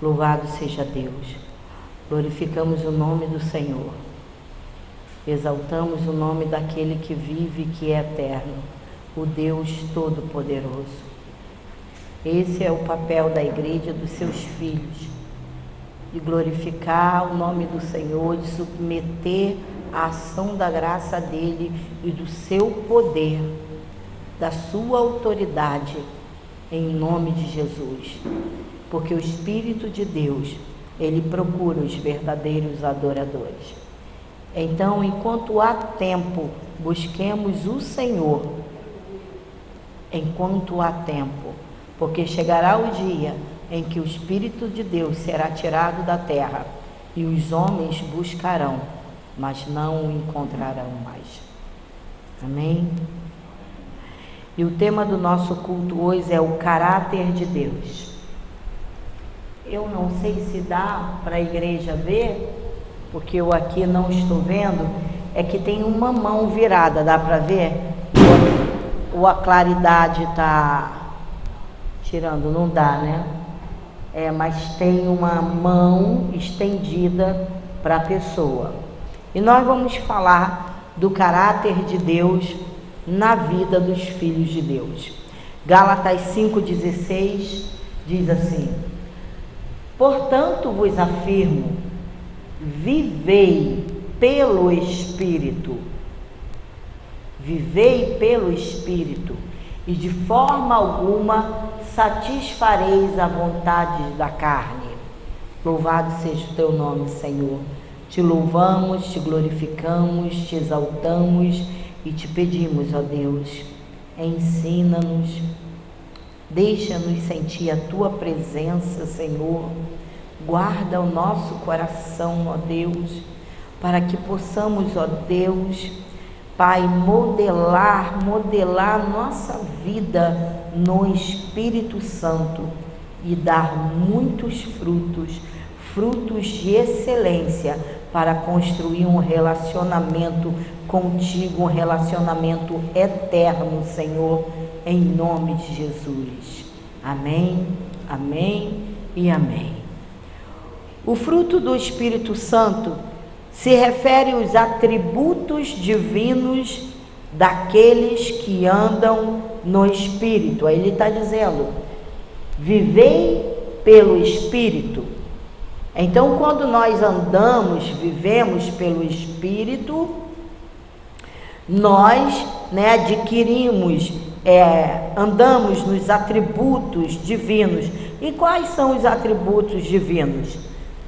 Louvado seja Deus. Glorificamos o nome do Senhor. Exaltamos o nome daquele que vive e que é eterno, o Deus Todo-Poderoso. Esse é o papel da igreja, dos seus filhos, de glorificar o nome do Senhor, de submeter a ação da graça dele e do seu poder, da sua autoridade, em nome de Jesus. Porque o Espírito de Deus, ele procura os verdadeiros adoradores. Então, enquanto há tempo, busquemos o Senhor, enquanto há tempo, porque chegará o dia em que o Espírito de Deus será tirado da terra e os homens buscarão, mas não o encontrarão mais. Amém? E o tema do nosso culto hoje é o caráter de Deus. Eu não sei se dá para a igreja ver, porque eu aqui não estou vendo, é que tem uma mão virada, dá para ver? Ou a claridade está tirando, não dá, né? Mas tem uma mão estendida para a pessoa. E nós vamos falar do caráter de Deus na vida dos filhos de Deus. Gálatas 5,16 diz assim: portanto vos afirmo, vivei pelo Espírito, e de forma alguma satisfareis a vontade da carne. Louvado seja o teu nome, Senhor. Te louvamos, te glorificamos, te exaltamos e te pedimos, ó Deus, ensina-nos, deixa-nos sentir a tua presença, Senhor. Guarda o nosso coração, ó Deus, para que possamos, ó Deus, Pai, modelar nossa vida no Espírito Santo e dar muitos frutos de excelência para construir um relacionamento contigo, um relacionamento eterno, Senhor, em nome de Jesus. Amém, amém e amém. O fruto do Espírito Santo se refere aos atributos divinos daqueles que andam no Espírito. Aí ele está dizendo, vivei pelo Espírito. Então, quando nós vivemos pelo Espírito, nós, adquirimos, andamos nos atributos divinos. E quais são os atributos divinos?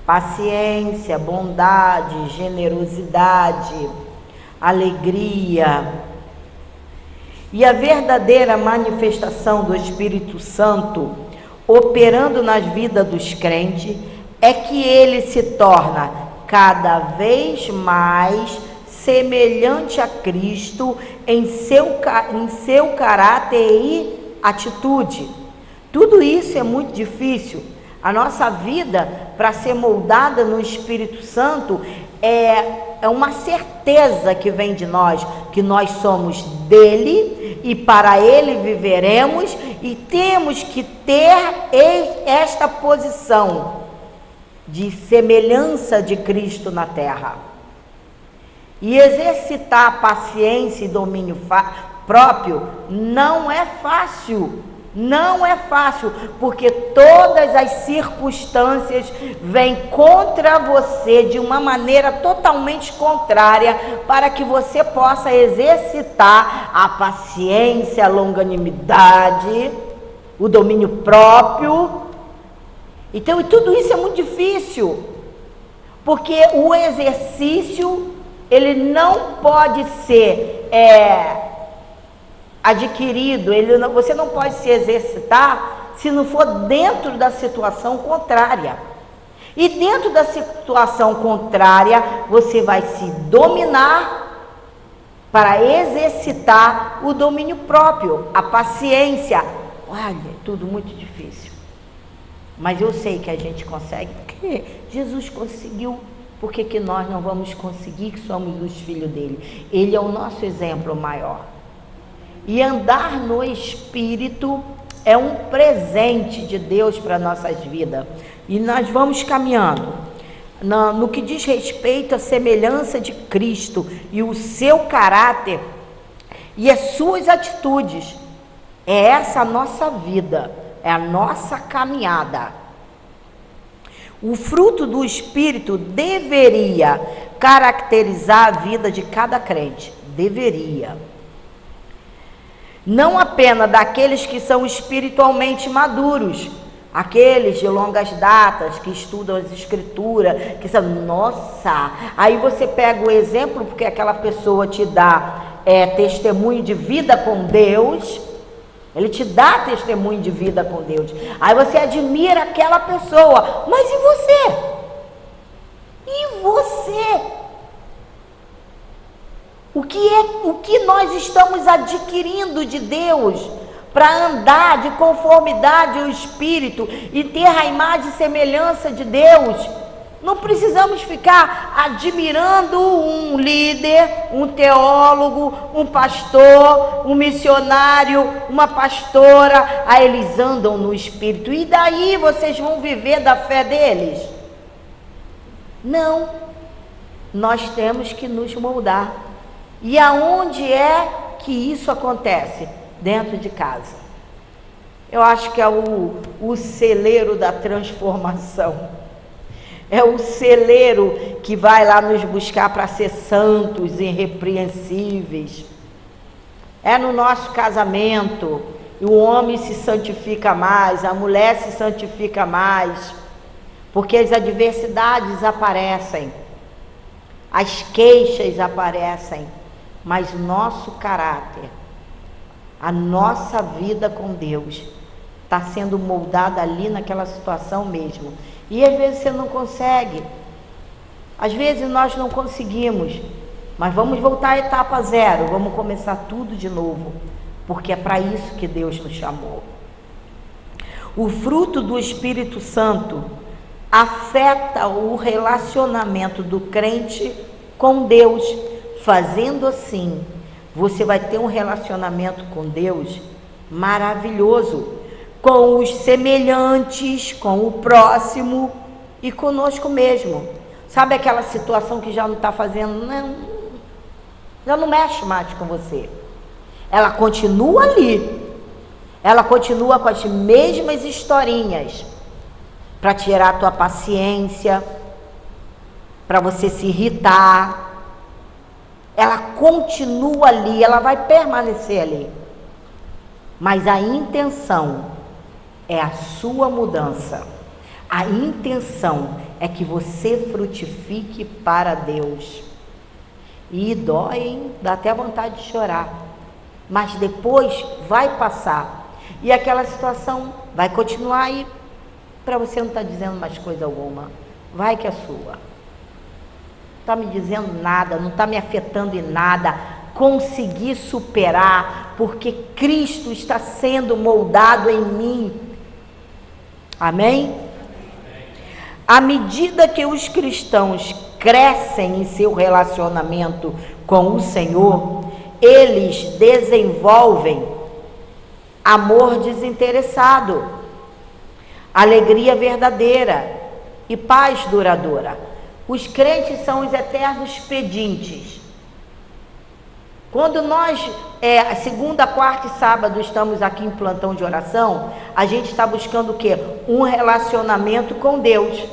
Paciência, bondade, generosidade, alegria. E a verdadeira manifestação do Espírito Santo, operando nas vidas dos crentes, é que ele se torna cada vez mais semelhante a Cristo em seu caráter e atitude. Tudo isso é muito difícil. A nossa vida, para ser moldada no Espírito Santo, é uma certeza que vem de nós, que nós somos dele e para ele viveremos, e temos que ter esta posição de semelhança de Cristo na terra. E exercitar a paciência e domínio próprio não é fácil. Não é fácil, porque todas as circunstâncias vêm contra você de uma maneira totalmente contrária, para que você possa exercitar a paciência, a longanimidade, o domínio próprio. Então, tudo isso é muito difícil, porque o exercício, ele não pode ser adquirido, você não pode se exercitar se não for dentro da situação contrária. E dentro da situação contrária, você vai se dominar para exercitar o domínio próprio, a paciência. Olha, é tudo muito difícil. Mas eu sei que a gente consegue, porque Jesus conseguiu. Por que nós não vamos conseguir, que somos os filhos dele? Ele é o nosso exemplo maior. E andar no Espírito é um presente de Deus para nossas vidas. E nós vamos caminhando. No que diz respeito à semelhança de Cristo e o seu caráter e as suas atitudes, é essa a nossa vida, é a nossa caminhada. O fruto do Espírito deveria caracterizar a vida de cada crente, deveria. Não apenas daqueles que são espiritualmente maduros, aqueles de longas datas, que estudam as escrituras, que são, nossa, aí você pega o exemplo, porque aquela pessoa te dá testemunho de vida com Deus, ele te dá testemunho de vida com Deus, aí você admira aquela pessoa, mas e você? E você? O que nós estamos adquirindo de Deus para andar de conformidade ao Espírito e ter a imagem e semelhança de Deus? Não precisamos ficar admirando um líder, um teólogo, um pastor, um missionário, uma pastora. Ah, eles andam no Espírito. E daí vocês vão viver da fé deles? Não. Nós temos que nos moldar. E aonde é que isso acontece? Dentro de casa. Eu acho que é o celeiro da transformação. É o celeiro que vai lá nos buscar para ser santos, irrepreensíveis. É no nosso casamento, o homem se santifica mais, a mulher se santifica mais, porque as adversidades aparecem, as queixas aparecem, mas o nosso caráter, a nossa vida com Deus está sendo moldada ali naquela situação mesmo. E às vezes você não consegue, às vezes nós não conseguimos, mas vamos voltar à etapa zero, vamos começar tudo de novo, porque é para isso que Deus nos chamou. O fruto do Espírito Santo afeta o relacionamento do crente com Deus, fazendo assim, você vai ter um relacionamento com Deus maravilhoso, com os semelhantes, com o próximo e conosco mesmo. Sabe aquela situação que já não está fazendo, já não mexe mais com você. Ela continua ali, ela continua com as mesmas historinhas, para tirar a tua paciência, para você se irritar. Ela continua ali, ela vai permanecer ali. Mas a intenção é a sua mudança. A intenção é que você frutifique para Deus. E dói, hein? Dá até vontade de chorar. Mas depois vai passar. E aquela situação vai continuar aí. Para você não estar dizendo mais coisa alguma. Vai que é sua. Não está me dizendo nada, não está me afetando em nada. Consegui superar, porque Cristo está sendo moldado em mim. Amém? À medida que os cristãos crescem em seu relacionamento com o Senhor, eles desenvolvem amor desinteressado, alegria verdadeira e paz duradoura. Os crentes são os eternos pedintes. Quando nós, segunda, quarta e sábado, estamos aqui em plantão de oração, a gente está buscando o quê? Um relacionamento com Deus.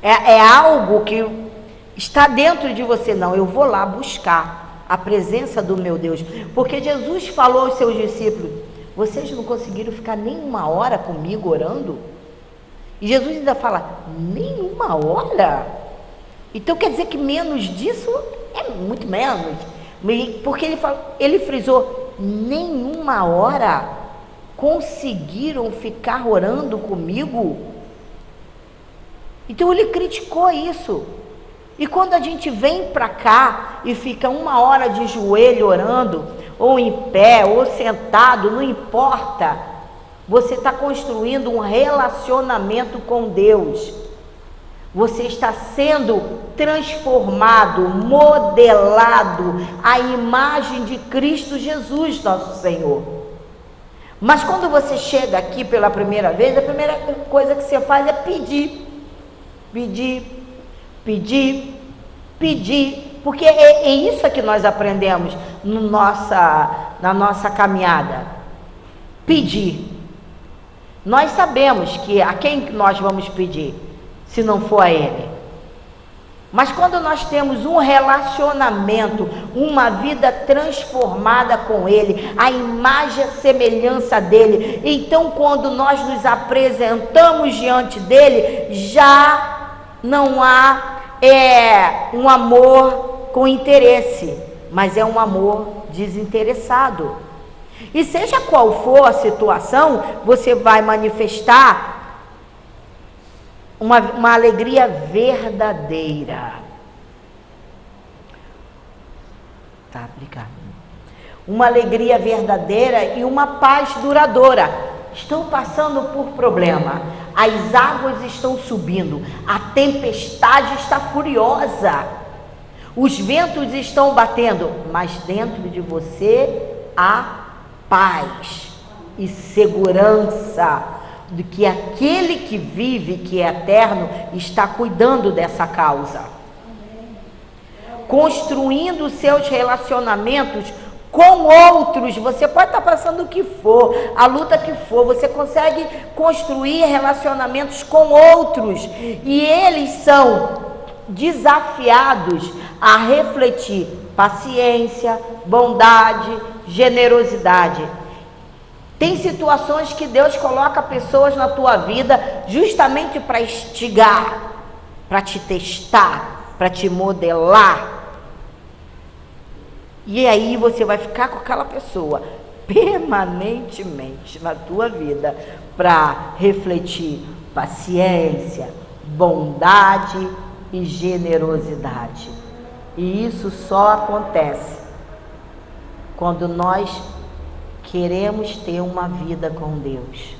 É algo que está dentro de você. Não, eu vou lá buscar a presença do meu Deus. Porque Jesus falou aos seus discípulos, vocês não conseguiram ficar nem uma hora comigo orando? E Jesus ainda fala, nem uma hora? Então quer dizer que menos disso é muito menos. Porque ele frisou, nenhuma hora conseguiram ficar orando comigo. Então ele criticou isso. E quando a gente vem para cá e fica uma hora de joelho orando, ou em pé, ou sentado, não importa, você está construindo um relacionamento com Deus. Você está sendo transformado, modelado à imagem de Cristo Jesus, nosso Senhor. Mas quando você chega aqui pela primeira vez, a primeira coisa que você faz é pedir, pedir, pedir, pedir, porque é isso que nós aprendemos na nossa caminhada, pedir. Nós sabemos que a quem nós vamos pedir, se não for a Ele. Mas quando nós temos um relacionamento, uma vida transformada com Ele, a imagem e a semelhança dEle, então quando nós nos apresentamos diante dEle, já não há um amor com interesse, mas é um amor desinteressado. E seja qual for a situação, você vai manifestar uma alegria verdadeira. Tá, obrigado. Uma alegria verdadeira e uma paz duradoura. Estão passando por problema, as águas estão subindo, a tempestade está furiosa, os ventos estão batendo, mas dentro de você há paz e segurança de que aquele que vive, que é eterno, está cuidando dessa causa, construindo seus relacionamentos com outros. Você pode estar passando o que for, a luta que for, você consegue construir relacionamentos com outros, e eles são desafiados a refletir paciência, bondade, generosidade. Tem situações que Deus coloca pessoas na tua vida justamente para instigar, para te testar, para te modelar. E aí você vai ficar com aquela pessoa permanentemente na tua vida para refletir paciência, bondade e generosidade. E isso só acontece quando nós queremos ter uma vida com Deus.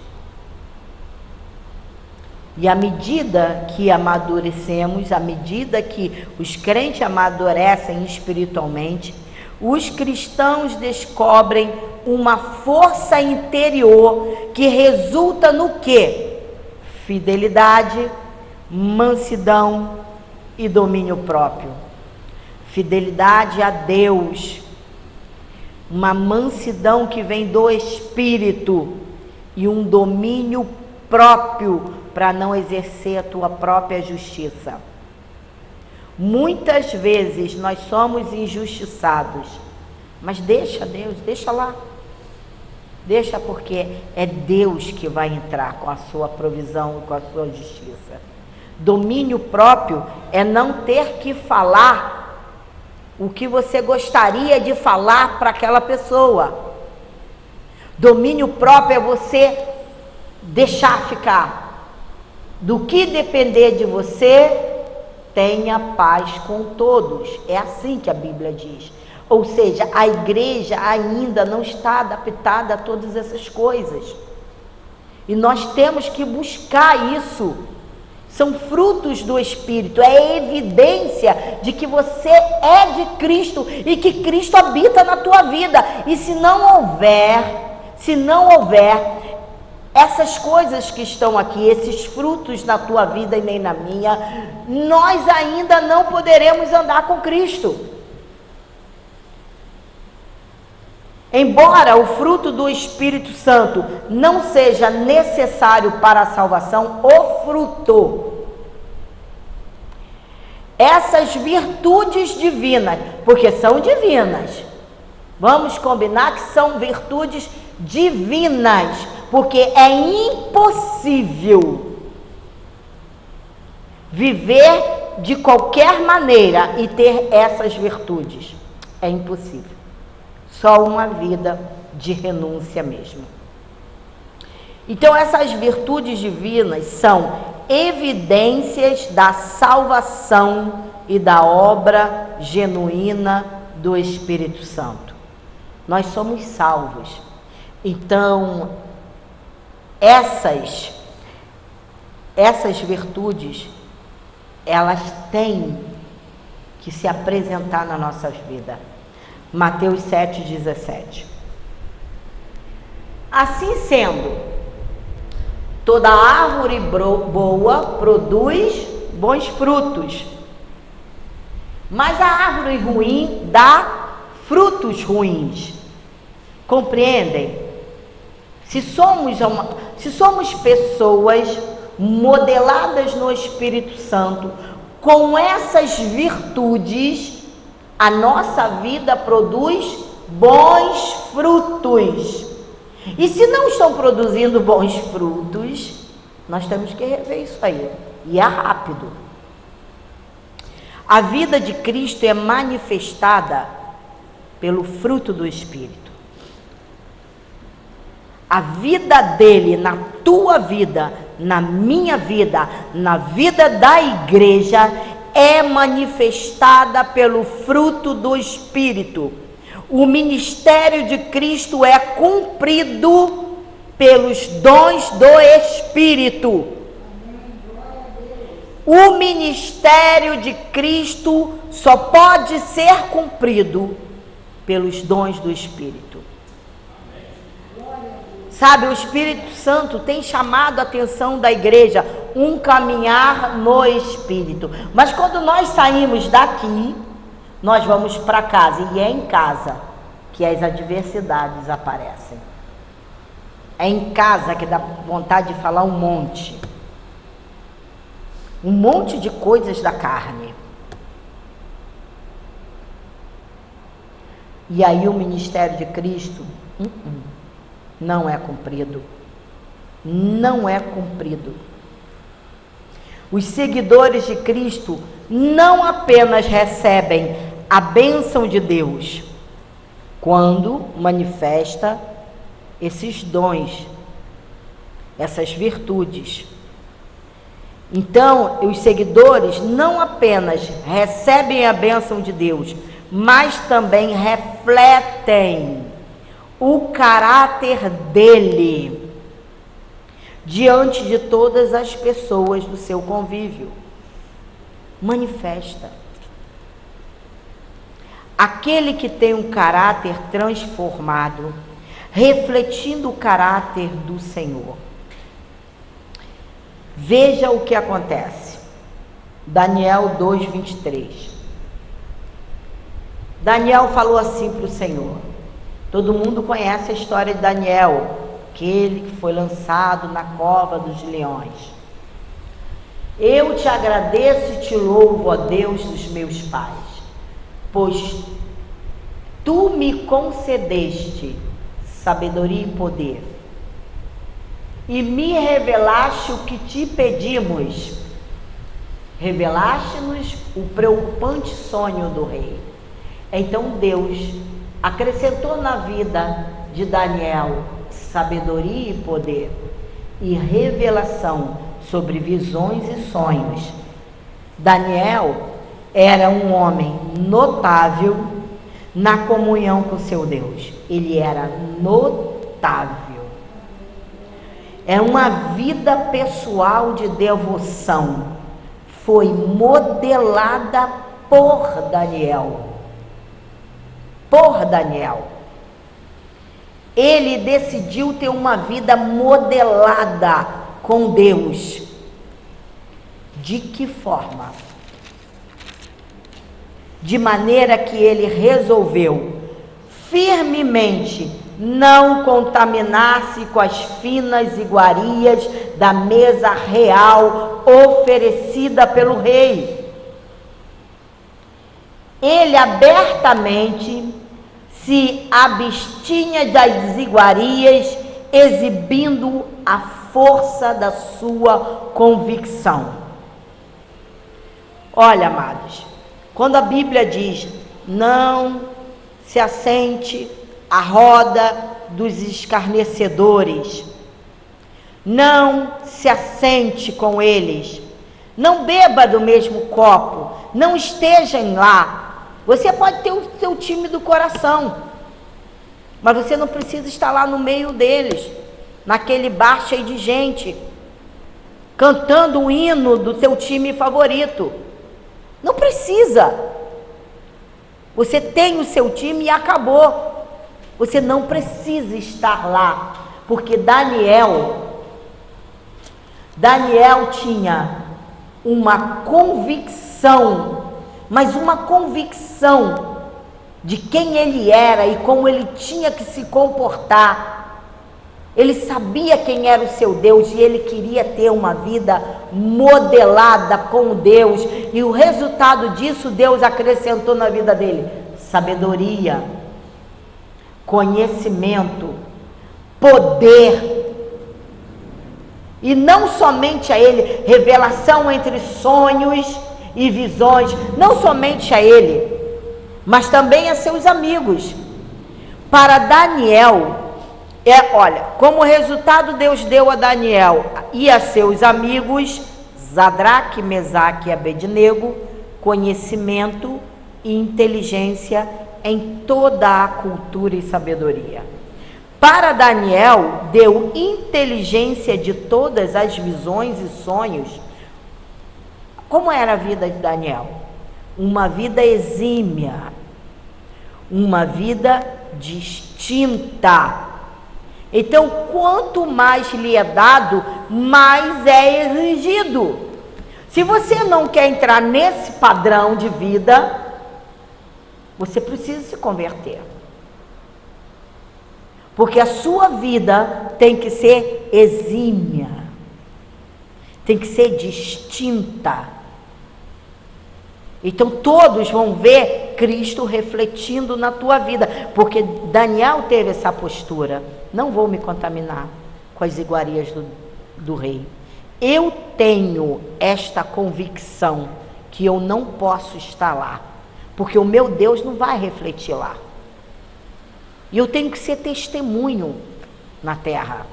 E à medida que amadurecemos, à medida que os crentes amadurecem espiritualmente, os cristãos descobrem uma força interior que resulta no quê? Fidelidade, mansidão e domínio próprio. Fidelidade a Deus, uma mansidão que vem do Espírito e um domínio próprio para não exercer a tua própria justiça. Muitas vezes nós somos injustiçados, mas deixa Deus, deixa lá. Deixa, porque é Deus que vai entrar com a sua provisão e com a sua justiça. Domínio próprio é não ter que falar o que você gostaria de falar para aquela pessoa. Domínio próprio é você deixar ficar. Do que depender de você, tenha paz com todos. É assim que a Bíblia diz. Ou seja, a igreja ainda não está adaptada a todas essas coisas. E nós temos que buscar isso. São frutos do Espírito, é evidência de que você é de Cristo e que Cristo habita na tua vida. E se não houver essas coisas que estão aqui, esses frutos na tua vida e nem na minha, nós ainda não poderemos andar com Cristo. Embora o fruto do Espírito Santo não seja necessário para a salvação, o fruto, essas virtudes divinas, porque são divinas, vamos combinar que são virtudes divinas, porque é impossível viver de qualquer maneira e ter essas virtudes, é impossível. Só uma vida de renúncia mesmo. Então essas virtudes divinas são evidências da salvação e da obra genuína do Espírito Santo. Nós somos salvos. Então essas virtudes, elas têm que se apresentar na nossa vida. Mateus 7,17. Assim sendo, toda árvore boa produz bons frutos, mas a árvore ruim dá frutos ruins. Compreendem? Se somos pessoas modeladas no Espírito Santo, com essas virtudes, a nossa vida produz bons frutos. E se não estão produzindo bons frutos, nós temos que rever isso aí. E é rápido. A vida de Cristo é manifestada pelo fruto do Espírito. A vida dele na tua vida, na minha vida, na vida da igreja, é manifestada pelo fruto do Espírito. O ministério de Cristo é cumprido pelos dons do Espírito. O ministério de Cristo só pode ser cumprido pelos dons do Espírito. Sabe, o Espírito Santo tem chamado a atenção da igreja, um caminhar no Espírito. Mas quando nós saímos daqui, nós vamos para casa, e é em casa que as adversidades aparecem. É em casa que dá vontade de falar um monte de coisas da carne. E aí o ministério de Cristo não é cumprido. Não é cumprido. Os seguidores de Cristo não apenas recebem a bênção de Deus quando manifesta esses dons, essas virtudes. Então, os seguidores não apenas recebem a bênção de Deus, mas também refletem o caráter dele diante de todas as pessoas do seu convívio. Manifesta. Aquele que tem um caráter transformado, refletindo o caráter do Senhor. Veja o que acontece. Daniel 2:23. Daniel falou assim para o Senhor. Todo mundo conhece a história de Daniel, aquele que foi lançado na cova dos leões. Eu te agradeço e te louvo, ó Deus dos meus pais, pois tu me concedeste sabedoria e poder, e me revelaste o que te pedimos. Revelaste-nos o preocupante sonho do rei. Então Deus acrescentou na vida de Daniel sabedoria e poder e revelação sobre visões e sonhos. Daniel era um homem notável na comunhão com seu Deus. Ele era notável. É uma vida pessoal de devoção. Foi modelada por Daniel. Por Daniel. Ele decidiu ter uma vida modelada com Deus. De que forma? De maneira que ele resolveu firmemente não contaminar-se com as finas iguarias da mesa real oferecida pelo rei. Ele abertamente se abstinha das iguarias, exibindo a força da sua convicção. Olha, amados, quando a Bíblia diz, não se assente à roda dos escarnecedores, não se assente com eles, não beba do mesmo copo, não estejam lá. Você pode ter o seu time do coração, mas você não precisa estar lá no meio deles, naquele bar cheio de gente, cantando o hino do seu time favorito. Não precisa. Você tem o seu time e acabou. Você não precisa estar lá, porque Daniel tinha uma convicção, mas uma convicção de quem ele era e como ele tinha que se comportar. Ele sabia quem era o seu Deus e ele queria ter uma vida modelada com Deus. E o resultado disso, Deus acrescentou na vida dele: sabedoria, conhecimento, poder. E não somente a ele, revelação entre sonhos e visões, não somente a ele, mas também a seus amigos. Para Daniel, olha, como resultado Deus deu a Daniel e a seus amigos, Sadraque, Mesaque e Abednego, conhecimento e inteligência em toda a cultura e sabedoria. Para Daniel, deu inteligência de todas as visões e sonhos. Como era a vida de Daniel? Uma vida exímia, uma vida distinta. Então, quanto mais lhe é dado, mais é exigido. Se você não quer entrar nesse padrão de vida, você precisa se converter. Porque a sua vida tem que ser exímia, tem que ser distinta. Então todos vão ver Cristo refletindo na tua vida, porque Daniel teve essa postura: não vou me contaminar com as iguarias do rei. Eu tenho esta convicção que eu não posso estar lá, porque o meu Deus não vai refletir lá. E eu tenho que ser testemunho na terra.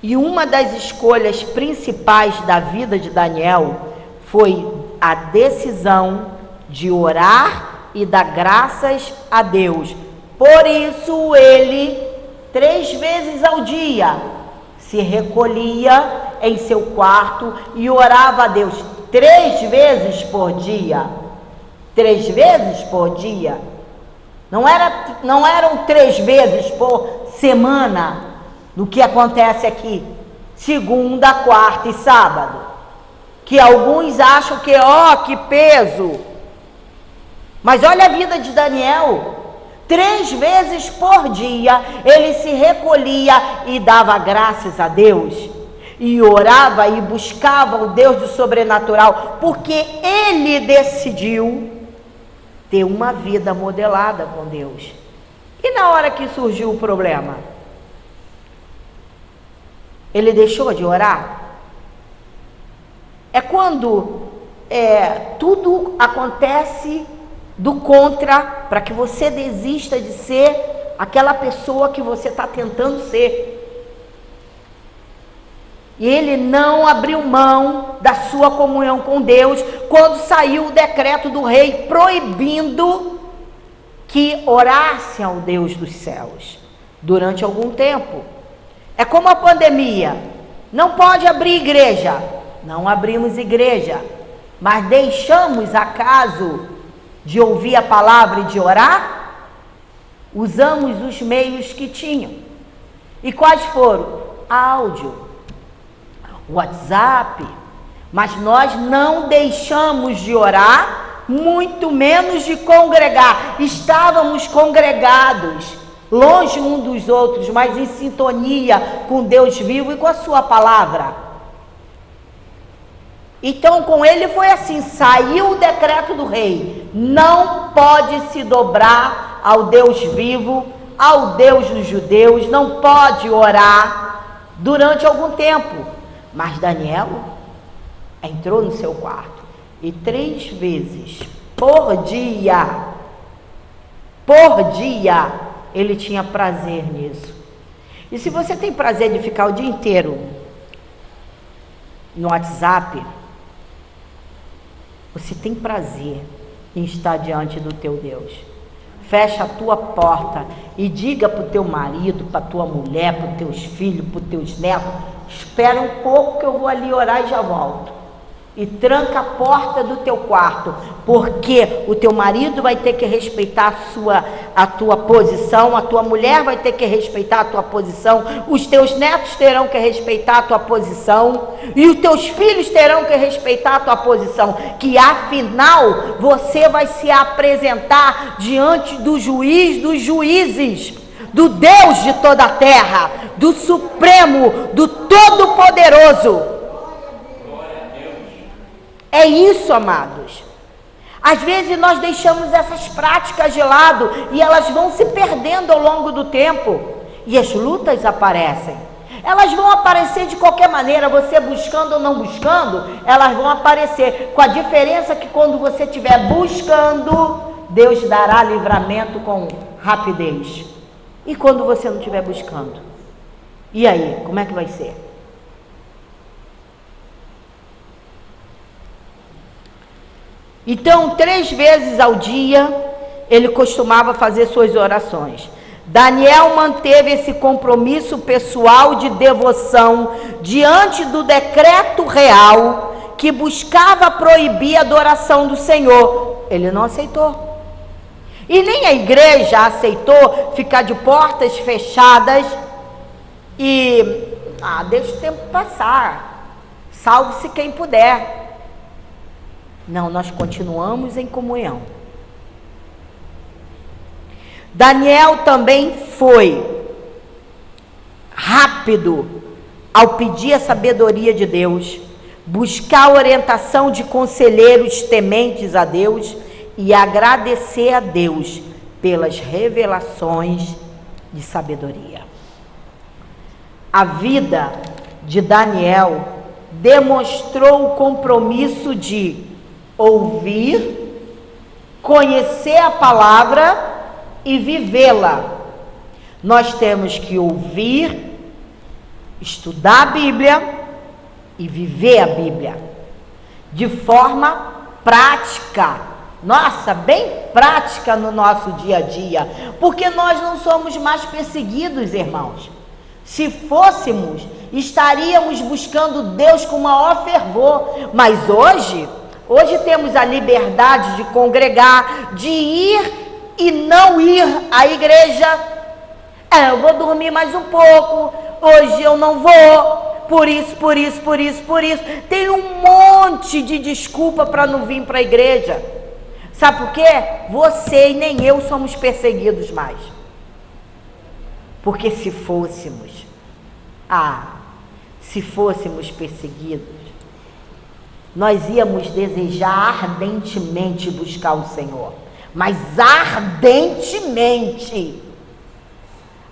E uma das escolhas principais da vida de Daniel foi a decisão de orar e dar graças a Deus. Por isso ele, 3 vezes ao dia, se recolhia em seu quarto e orava a Deus 3 vezes por dia. 3 vezes por dia. Não eram 3 vezes por semana, no que acontece aqui, segunda, quarta e sábado, que alguns acham que, que peso. Mas olha a vida de Daniel: 3 vezes por dia ele se recolhia e dava graças a Deus, e orava e buscava o Deus do sobrenatural, porque ele decidiu ter uma vida modelada com Deus. E na hora que surgiu o problema, ele deixou de orar? É quando tudo acontece do contra, para que você desista de ser aquela pessoa que você está tentando ser. E ele não abriu mão da sua comunhão com Deus quando saiu o decreto do rei proibindo que orassem ao Deus dos céus durante algum tempo. É como a pandemia: não pode abrir igreja. Não abrimos igreja, mas deixamos acaso de ouvir a palavra e de orar? Usamos os meios que tinham. E quais foram? Áudio, WhatsApp. Mas nós não deixamos de orar, muito menos de congregar. Estávamos congregados, longe um dos outros, mas em sintonia com Deus vivo e com a sua palavra. Então com ele foi assim: saiu o decreto do rei, não pode se dobrar ao Deus vivo, ao Deus dos judeus, não pode orar durante algum tempo. Mas Daniel entrou no seu quarto e 3 vezes por dia, ele tinha prazer nisso. E se você tem prazer de ficar o dia inteiro no WhatsApp, você tem prazer em estar diante do teu Deus. Fecha a tua porta e diga para o teu marido, para a tua mulher, para os teus filhos, para os teus netos: espera um pouco que eu vou ali orar e já volto. e tranca a porta do teu quarto, porque o teu marido vai ter que respeitar a tua posição, a tua mulher vai ter que respeitar a tua posição, os teus netos terão que respeitar a tua posição, e os teus filhos terão que respeitar a tua posição, que afinal você vai se apresentar diante do juiz dos juízes, do Deus de toda a terra, do Supremo, do Todo-Poderoso. É isso, amados. Às vezes nós deixamos essas práticas de lado e elas vão se perdendo ao longo do tempo. E as lutas aparecem. Elas vão aparecer de qualquer maneira, você buscando ou não buscando, elas vão aparecer. Com a diferença que quando você estiver buscando, Deus dará livramento com rapidez. E quando você não estiver buscando? E aí, como é que vai ser? Então, 3 vezes ao dia, ele costumava fazer suas orações. Daniel manteve esse compromisso pessoal de devoção diante do decreto real que buscava proibir a adoração do Senhor. Ele não aceitou. E nem a igreja aceitou ficar de portas fechadas e deixa o tempo passar. Salve-se quem puder. Não, nós continuamos em comunhão. Daniel também foi rápido ao pedir a sabedoria de Deus, buscar a orientação de conselheiros tementes a Deus e agradecer a Deus pelas revelações de sabedoria. A vida de Daniel demonstrou o compromisso de ouvir, conhecer a palavra e vivê-la. Nós temos que ouvir, estudar a Bíblia e viver a Bíblia de forma prática. Nossa, bem prática no nosso dia a dia, porque nós não somos mais perseguidos, irmãos. Se fôssemos, estaríamos buscando Deus com maior fervor, mas hoje temos a liberdade de congregar, de ir e não ir à igreja. Eu vou dormir mais um pouco, hoje eu não vou, por isso. Tem um monte de desculpa para não vir para a igreja. Sabe por quê? Você e nem eu somos perseguidos mais. Porque se fôssemos perseguidos, nós íamos desejar ardentemente buscar o Senhor, mas ardentemente.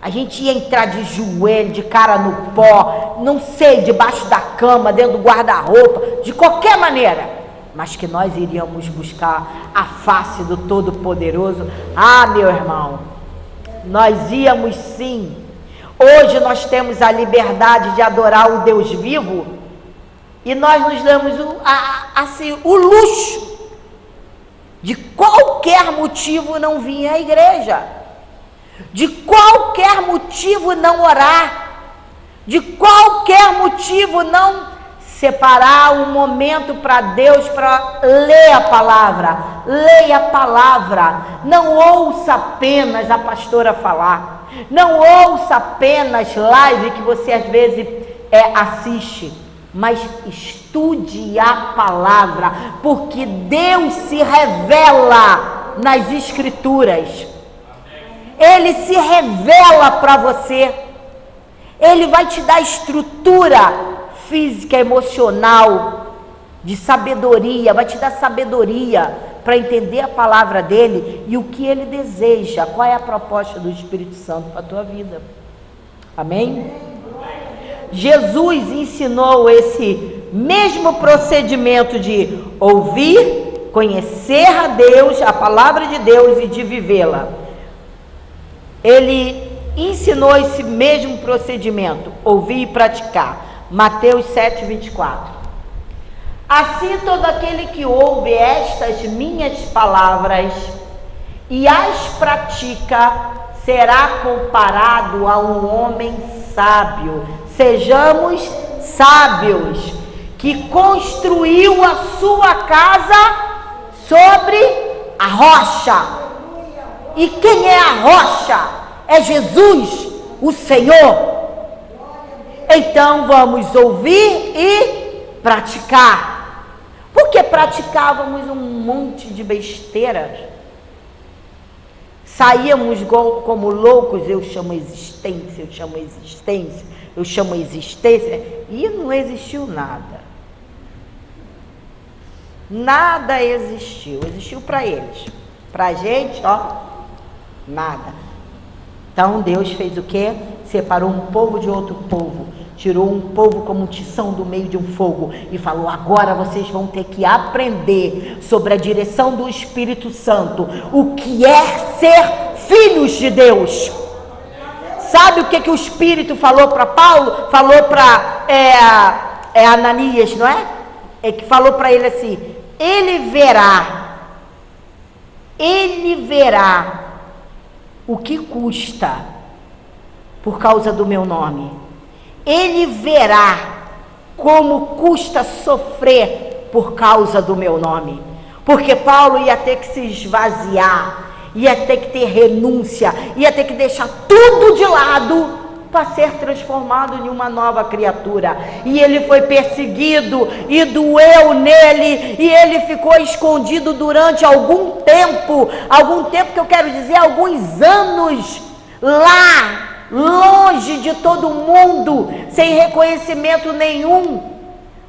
A gente ia entrar de joelho, de cara no pó, não sei, debaixo da cama, dentro do guarda-roupa, de qualquer maneira, mas que nós iríamos buscar a face do Todo-Poderoso. Meu irmão, nós íamos sim. Hoje nós temos a liberdade de adorar o Deus vivo, e nós nos damos o luxo de qualquer motivo não vir à igreja, de qualquer motivo não orar, de qualquer motivo não separar um momento para Deus, para ler a palavra. Leia a palavra, não ouça apenas a pastora falar, não ouça apenas live que você às vezes assiste, mas estude a palavra, porque Deus se revela nas Escrituras. Ele se revela para você. Ele vai te dar estrutura física, emocional, de sabedoria, vai te dar sabedoria para entender a palavra dele e o que ele deseja, qual é a proposta do Espírito Santo para a tua vida. Amém? Jesus ensinou esse mesmo procedimento de ouvir, conhecer a Deus, a palavra de Deus e de vivê-la. Ele ensinou esse mesmo procedimento, ouvir e praticar. Mateus 7:24. Assim todo aquele que ouve estas minhas palavras e as pratica, será comparado a um homem sábio. Sejamos sábios, que construiu a sua casa sobre a rocha. E quem é a rocha? É Jesus, o Senhor. Então vamos ouvir e praticar. Porque praticávamos um monte de besteiras. Saíamos como loucos, eu chamo existência, eu chamo existência, eu chamo existência, e não existiu nada. Nada existiu para eles. Para a gente, nada. Então Deus fez o quê? Separou um povo de outro povo, tirou um povo como tição do meio de um fogo e falou: agora vocês vão ter que aprender sobre a direção do Espírito Santo, o que é ser filhos de Deus. Sabe o que o Espírito falou para Paulo? Falou para Ananias, não é? Que falou para ele assim: ele verá o que custa por causa do meu nome. Ele verá como custa sofrer por causa do meu nome. Porque Paulo ia ter que se esvaziar, ia ter que ter renúncia, ia ter que deixar tudo de lado para ser transformado em uma nova criatura. E ele foi perseguido e doeu nele, e ele ficou escondido durante algum tempo que eu quero dizer, alguns anos, lá, longe de todo mundo, sem reconhecimento nenhum.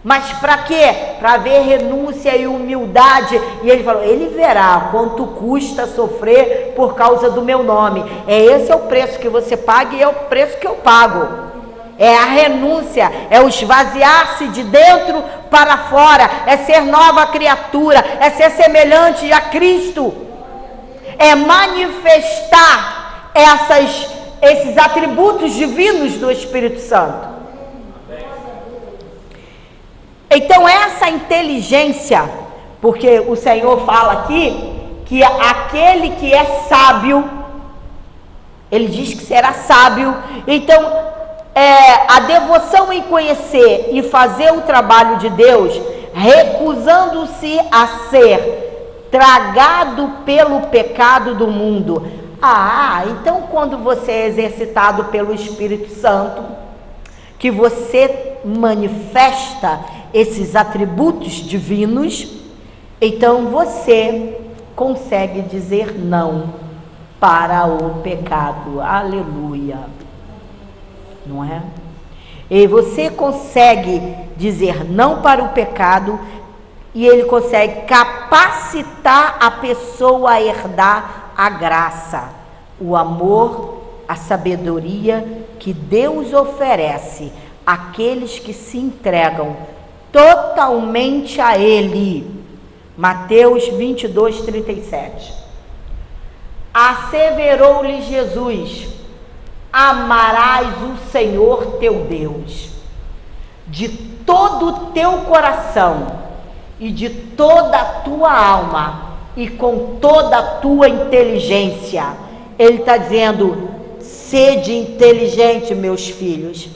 Mas para quê? Para ver renúncia e humildade. E ele falou: ele verá quanto custa sofrer por causa do meu nome. Esse é o preço que você paga e é o preço que eu pago. É a renúncia, é o esvaziar-se de dentro para fora, é ser nova criatura, é ser semelhante a Cristo, é manifestar esses atributos divinos do Espírito Santo. Então essa inteligência, porque o Senhor fala aqui que aquele que é sábio, ele diz que será sábio. Então a devoção em conhecer e fazer o trabalho de Deus, recusando-se a ser tragado pelo pecado do mundo. Então quando você é exercitado pelo Espírito Santo, que você manifesta esses atributos divinos, então você consegue dizer não para o pecado. Aleluia. Não é? E você consegue dizer não para o pecado, e ele consegue capacitar a pessoa a herdar a graça, o amor, a sabedoria que Deus oferece àqueles que se entregam totalmente a Ele. Mateus 22, 37. Asseverou-lhe Jesus: amarás o Senhor teu Deus de todo o teu coração e de toda a tua alma e com toda a tua inteligência. Ele está dizendo: sede inteligente, meus filhos.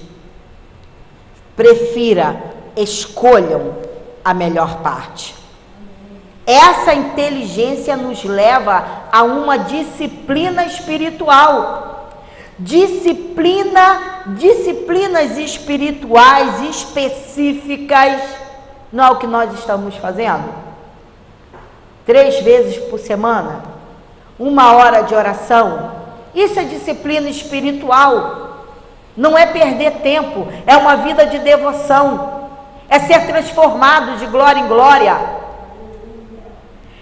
Escolham a melhor parte. Essa inteligência nos leva a uma disciplina espiritual. Disciplinas espirituais específicas. Não é o que nós estamos fazendo? 3 vezes por semana, 1 hora de oração. Isso é disciplina espiritual. Não é perder tempo, é uma vida de devoção, é ser transformado de glória em glória.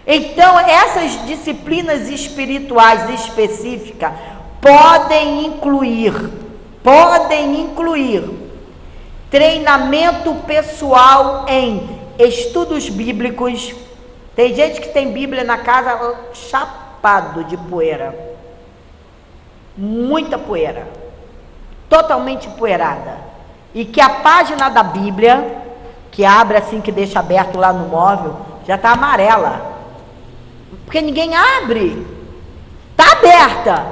Então essas disciplinas espirituais específicas podem incluir treinamento pessoal em estudos bíblicos. Tem gente que tem Bíblia na casa chapado de poeira, muita poeira, totalmente empoeirada, e que a página da Bíblia, que abre assim, que deixa aberto lá no móvel, já está amarela, porque ninguém abre, está aberta,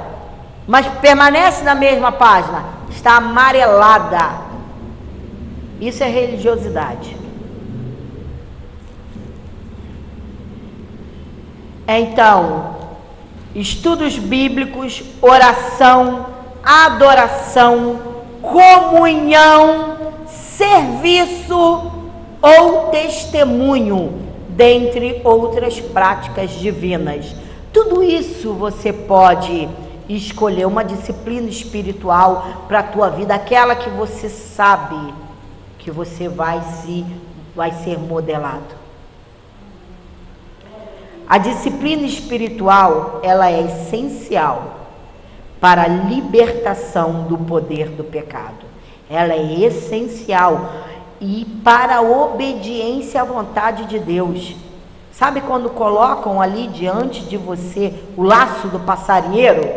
mas permanece na mesma página, está amarelada. Isso é religiosidade. Então, estudos bíblicos, oração, adoração, comunhão, serviço ou testemunho, dentre outras práticas divinas. Tudo isso você pode escolher uma disciplina espiritual para a tua vida, aquela que você sabe que você vai ser modelado. A disciplina espiritual, ela é essencial para a libertação do poder do pecado. Ela é essencial e para a obediência à vontade de Deus. Sabe quando colocam ali diante de você o laço do passarinheiro?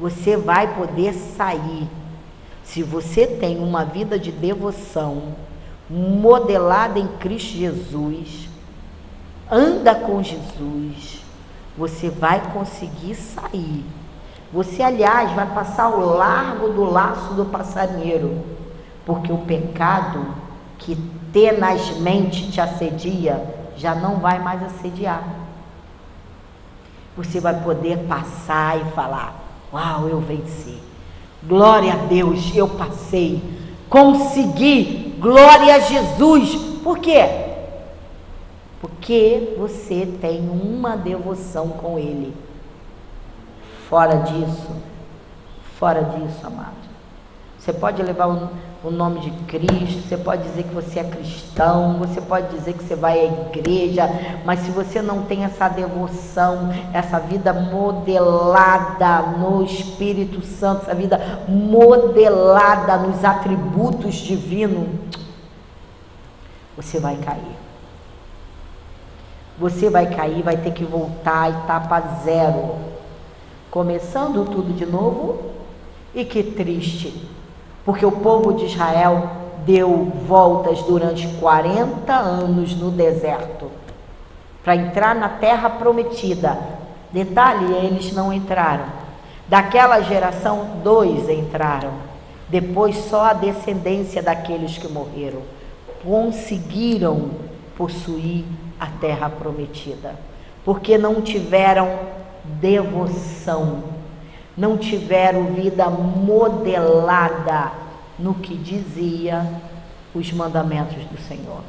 Você vai poder sair. Se você tem uma vida de devoção modelada em Cristo Jesus, anda com Jesus, você vai conseguir sair. Você, aliás, vai passar ao largo do laço do passarinheiro, porque o pecado que tenazmente te assedia já não vai mais assediar. Você vai poder passar e falar: uau, eu venci, glória a Deus, eu passei, consegui, glória a Jesus. Por quê? Porque você tem uma devoção com Ele. Fora disso, amado, você pode levar o nome de Cristo, você pode dizer que você é cristão, você pode dizer que você vai à igreja, mas se você não tem essa devoção, essa vida modelada no Espírito Santo, essa vida modelada nos atributos divinos, você vai cair. Você vai cair, vai ter que voltar à etapa zero, começando tudo de novo. E que triste, porque o povo de Israel deu voltas durante 40 anos no deserto para entrar na terra prometida. Detalhe, eles não entraram. Daquela geração, 2 entraram. Depois só a descendência daqueles que morreram conseguiram possuir a terra prometida, porque não tiveram devoção, não tiveram vida modelada no que dizia os mandamentos do Senhor.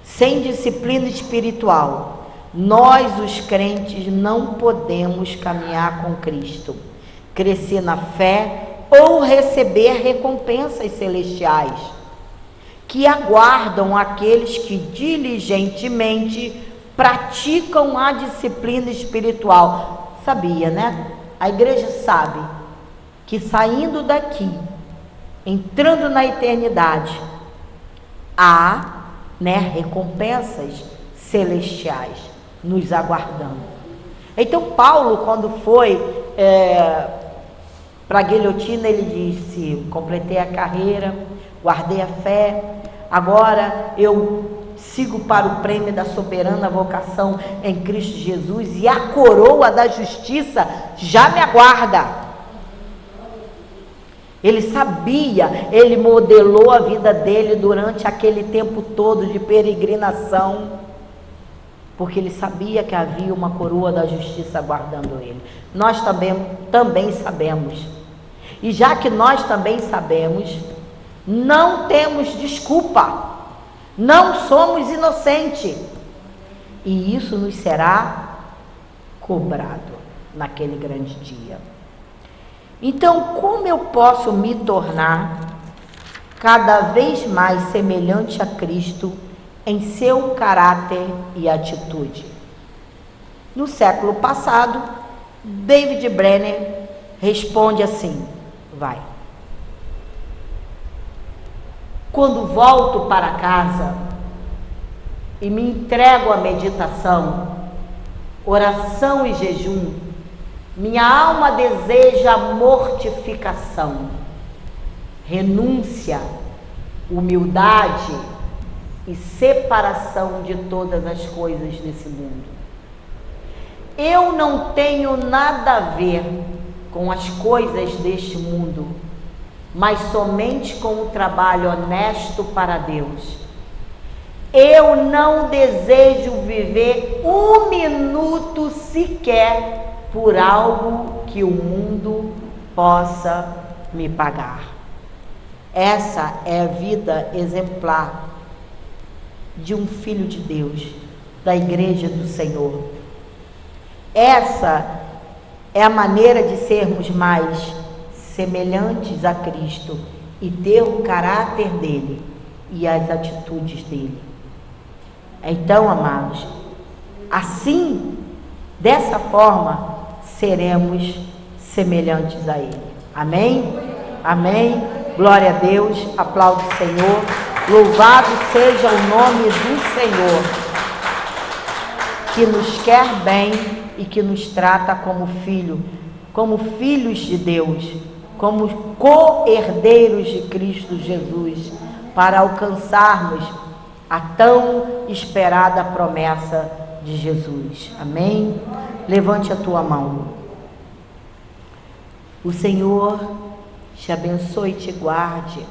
Sem disciplina espiritual, nós os crentes não podemos caminhar com Cristo, crescer na fé ou receber recompensas celestiais que aguardam aqueles que diligentemente praticam a disciplina espiritual. Sabia, né? A igreja sabe que saindo daqui, entrando na eternidade, há, recompensas celestiais nos aguardando. Então Paulo, quando foi para a guilhotina, ele disse: completei a carreira, guardei a fé, agora eu sigo para o prêmio da soberana vocação em Cristo Jesus, e a coroa da justiça já me aguarda. Ele sabia, ele modelou a vida dele durante aquele tempo todo de peregrinação, porque ele sabia que havia uma coroa da justiça aguardando ele. Nós também sabemos, e já que nós também sabemos, não temos desculpa, não somos inocentes, e isso nos será cobrado naquele grande dia. Então, como eu posso me tornar cada vez mais semelhante a Cristo em seu caráter e atitude? No século passado, David Brenner responde assim: quando volto para casa e me entrego à meditação, oração e jejum, minha alma deseja mortificação, renúncia, humildade e separação de todas as coisas desse mundo. Eu não tenho nada a ver com as coisas deste mundo, mas somente com o trabalho honesto para Deus. Eu não desejo viver um minuto sequer por algo que o mundo possa me pagar. Essa é a vida exemplar de um filho de Deus, da igreja do Senhor. Essa é a maneira de sermos mais semelhantes a Cristo e ter o caráter dele e as atitudes dele. Então, amados, assim, dessa forma, seremos semelhantes a ele. Amém? Amém? Glória a Deus, aplaude o Senhor, louvado seja o nome do Senhor, que nos quer bem e que nos trata como filho, como filhos de Deus, como co-herdeiros de Cristo Jesus, para alcançarmos a tão esperada promessa de Jesus. Amém? Levante a tua mão. O Senhor te abençoe e te guarde.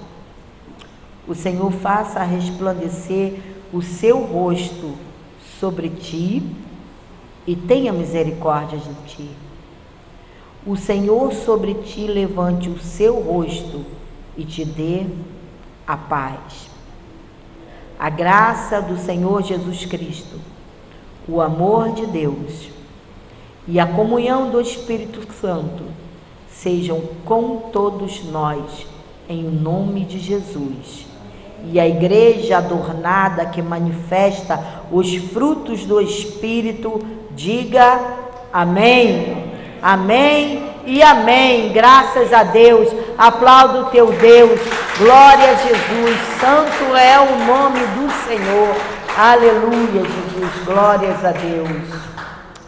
O Senhor faça resplandecer o seu rosto sobre ti e tenha misericórdia de ti. O Senhor sobre ti levante o seu rosto e te dê a paz. A graça do Senhor Jesus Cristo, o amor de Deus e a comunhão do Espírito Santo sejam com todos nós, em nome de Jesus. E a igreja adornada que manifesta os frutos do Espírito, diga amém, amém e amém. Graças a Deus, aplauda o teu Deus, glória a Jesus, santo é o nome do Senhor, aleluia Jesus, glórias a Deus,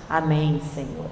amém Senhor.